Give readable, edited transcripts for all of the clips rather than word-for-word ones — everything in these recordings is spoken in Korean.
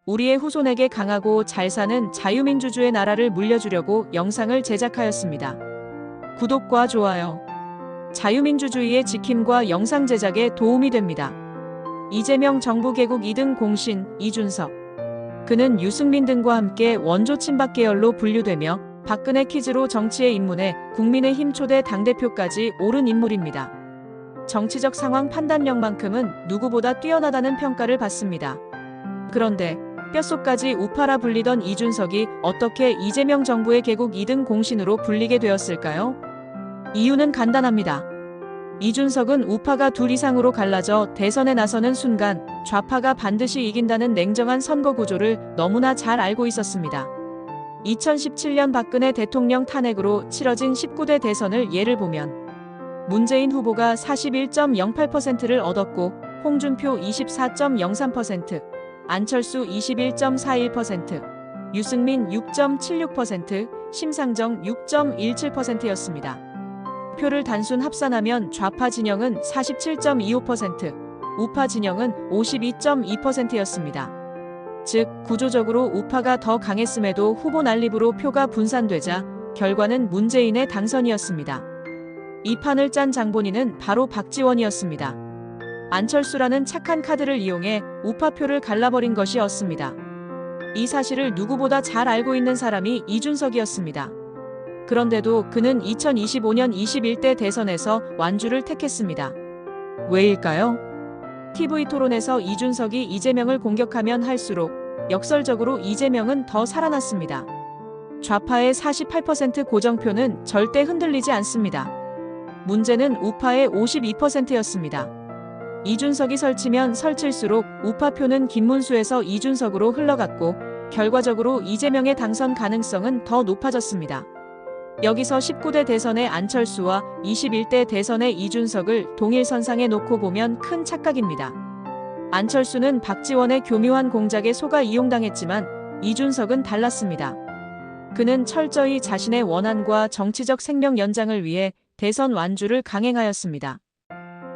우리의 후손에게 강하고 잘 사는 자유민주주의 나라를 물려주려고 영상을 제작하였습니다. 구독과 좋아요, 자유민주주의의 지킴과 영상 제작에 도움이 됩니다. 이재명 정부 개국 2등 공신 이준석. 그는 유승민 등과 함께 원조 친박 계열로 분류되며 박근혜 키즈로 정치에 입문해 국민의힘 초대 당대표까지 오른 인물입니다. 정치적 상황 판단력만큼은 누구보다 뛰어나다는 평가를 받습니다. 그런데 뼛속까지 우파라 불리던 이준석이 어떻게 이재명 정부의 개국 2등 공신으로 불리게 되었을까요? 이유는 간단합니다. 이준석은 우파가 둘 이상으로 갈라져 대선에 나서는 순간 좌파가 반드시 이긴다는 냉정한 선거 구조를 너무나 잘 알고 있었습니다. 2017년 박근혜 대통령 탄핵으로 치러진 19대 대선을 예를 보면 문재인 후보가 41.08%를 얻었고 홍준표 24.03%, 안철수 21.41%, 유승민 6.76%, 심상정 6.17%였습니다. 표를 단순 합산하면 좌파 진영은 47.25%, 우파 진영은 52.2%였습니다. 즉, 구조적으로 우파가 더 강했음에도 후보 난립으로 표가 분산되자 결과는 문재인의 당선이었습니다. 이 판을 짠 장본인은 바로 박지원이었습니다. 안철수라는 착한 카드를 이용해 우파표를 갈라버린 것이었습니다. 이 사실을 누구보다 잘 알고 있는 사람이 이준석이었습니다. 그런데도 그는 2025년 21대 대선에서 완주를 택했습니다. 왜일까요? TV토론에서 이준석이 이재명을 공격하면 할수록 역설적으로 이재명은 더 살아났습니다. 좌파의 48% 고정표는 절대 흔들리지 않습니다. 문제는 우파의 52%였습니다. 이준석이 설치면 설칠수록 우파표는 김문수에서 이준석으로 흘러갔고 결과적으로 이재명의 당선 가능성은 더 높아졌습니다. 여기서 19대 대선의 안철수와 21대 대선의 이준석을 동일선상에 놓고 보면 큰 착각입니다. 안철수는 박지원의 교묘한 공작에 속아 이용당했지만 이준석은 달랐습니다. 그는 철저히 자신의 원한과 정치적 생명 연장을 위해 대선 완주를 강행하였습니다.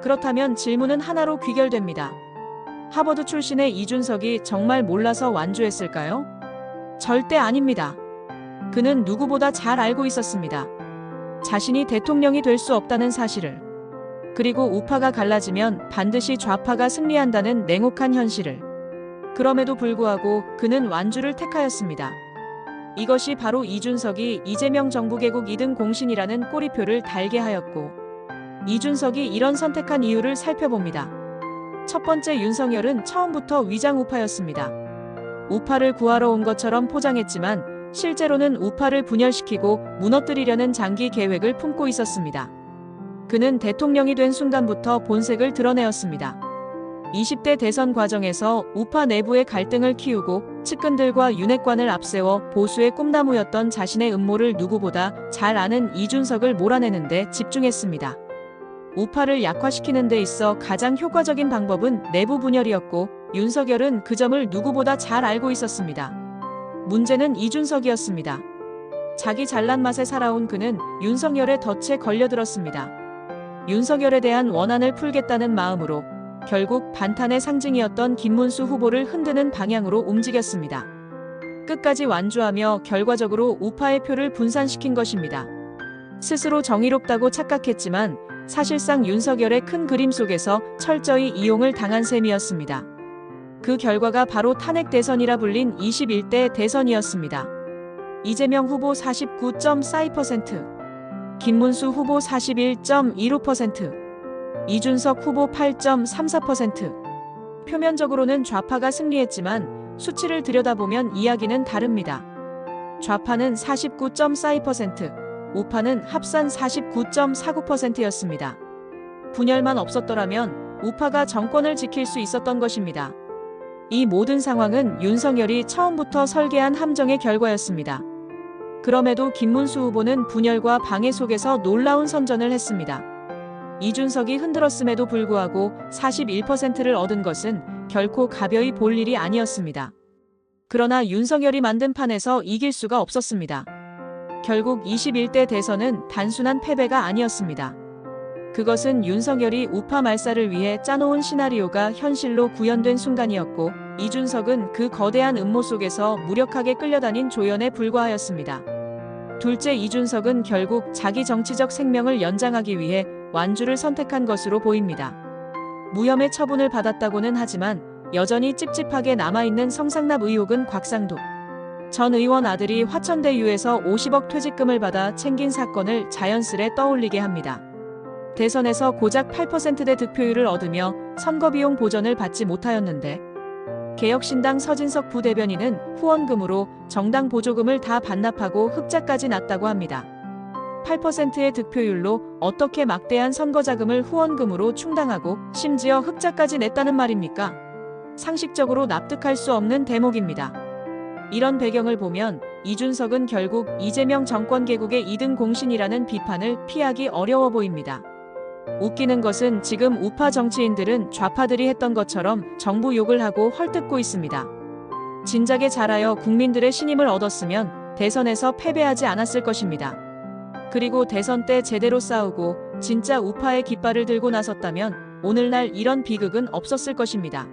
그렇다면 질문은 하나로 귀결됩니다. 하버드 출신의 이준석이 정말 몰라서 완주했을까요? 절대 아닙니다. 그는 누구보다 잘 알고 있었습니다. 자신이 대통령이 될 수 없다는 사실을. 그리고 우파가 갈라지면 반드시 좌파가 승리한다는 냉혹한 현실을. 그럼에도 불구하고 그는 완주를 택하였습니다. 이것이 바로 이준석이 이재명 정부 개국 2등 공신이라는 꼬리표를 달게 하였고, 이준석이 이런 선택한 이유를 살펴봅니다. 첫 번째, 윤석열은 처음부터 위장 우파였습니다. 우파를 구하러 온 것처럼 포장했지만 실제로는 우파를 분열시키고 무너뜨리려는 장기 계획을 품고 있었습니다. 그는 대통령이 된 순간부터 본색을 드러내었습니다. 20대 대선 과정에서 우파 내부의 갈등을 키우고 측근들과 윤핵관을 앞세워 보수의 꿈나무였던 자신의 음모를 누구보다 잘 아는 이준석을 몰아내는 데 집중했습니다. 우파를 약화시키는 데 있어 가장 효과적인 방법은 내부 분열이었고 윤석열은 그 점을 누구보다 잘 알고 있었습니다. 문제는 이준석이었습니다. 자기 잘난 맛에 살아온 그는 윤석열의 덫에 걸려들었습니다. 윤석열에 대한 원한을 풀겠다는 마음으로 결국 반탄의 상징이었던 김문수 후보를 흔드는 방향으로 움직였습니다. 끝까지 완주하며 결과적으로 우파의 표를 분산시킨 것입니다. 스스로 정의롭다고 착각했지만 사실상 윤석열의 큰 그림 속에서 철저히 이용을 당한 셈이었습니다. 그 결과가 바로 탄핵 대선이라 불린 21대 대선이었습니다. 이재명 후보 49.42%, 김문수 후보 41.15%, 이준석 후보 8.34%. 표면적으로는 좌파가 승리했지만 수치를 들여다보면 이야기는 다릅니다. 좌파는 49.42%, 우파는 합산 49.49%였습니다. 분열만 없었더라면 우파가 정권을 지킬 수 있었던 것입니다. 이 모든 상황은 윤석열이 처음부터 설계한 함정의 결과였습니다. 그럼에도 김문수 후보는 분열과 방해 속에서 놀라운 선전을 했습니다. 이준석이 흔들었음에도 불구하고 41%를 얻은 것은 결코 가벼이 볼 일이 아니었습니다. 그러나 윤석열이 만든 판에서 이길 수가 없었습니다. 결국 21대 대선은 단순한 패배가 아니었습니다. 그것은 윤석열이 우파 말살을 위해 짜놓은 시나리오가 현실로 구현된 순간이었고 이준석은 그 거대한 음모 속에서 무력하게 끌려다닌 조연에 불과하였습니다. 둘째, 이준석은 결국 자기 정치적 생명을 연장하기 위해 완주를 선택한 것으로 보입니다. 무혐의 처분을 받았다고는 하지만 여전히 찝찝하게 남아있는 성상납 의혹은 곽상도 전 의원 아들이 화천대유에서 50억 퇴직금을 받아 챙긴 사건을 자연스레 떠올리게 합니다. 대선에서 고작 8%대 득표율을 얻으며 선거비용 보전을 받지 못하였는데 개혁신당 서진석 부대변인은 후원금으로 정당 보조금을 다 반납하고 흑자까지 났다고 합니다. 8%의 득표율로 어떻게 막대한 선거자금을 후원금으로 충당하고 심지어 흑자까지 냈다는 말입니까? 상식적으로 납득할 수 없는 대목입니다. 이런 배경을 보면 이준석은 결국 이재명 정권 개국의 2등 공신이라는 비판을 피하기 어려워 보입니다. 웃기는 것은 지금 우파 정치인들은 좌파들이 했던 것처럼 정부 욕을 하고 헐뜯고 있습니다. 진작에 잘하여 국민들의 신임을 얻었으면 대선에서 패배하지 않았을 것입니다. 그리고 대선 때 제대로 싸우고 진짜 우파의 깃발을 들고 나섰다면 오늘날 이런 비극은 없었을 것입니다.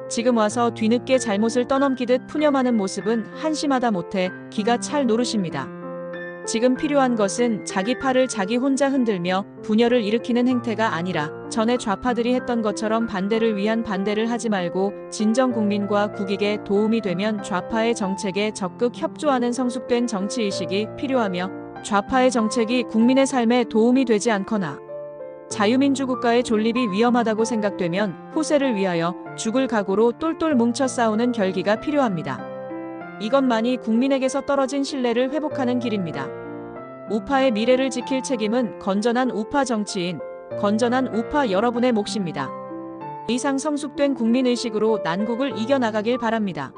지금 와서 뒤늦게 잘못을 떠넘기듯 푸념하는 모습은 한심하다 못해 기가 찰 노릇입니다. 지금 필요한 것은 자기 팔을 자기 혼자 흔들며 분열을 일으키는 행태가 아니라 전에 좌파들이 했던 것처럼 반대를 위한 반대를 하지 말고 진정 국민과 국익에 도움이 되면 좌파의 정책에 적극 협조하는 성숙된 정치의식이 필요하며 좌파의 정책이 국민의 삶에 도움이 되지 않거나 자유민주 국가의 존립이 위험하다고 생각되면 후세를 위하여 죽을 각오로 똘똘 뭉쳐 싸우는 결기가 필요합니다. 이것만이 국민에게서 떨어진 신뢰를 회복하는 길입니다. 우파의 미래를 지킬 책임은 건전한 우파 정치인, 건전한 우파 여러분의 몫입니다. 이상 성숙된 국민의식으로 난국을 이겨나가길 바랍니다.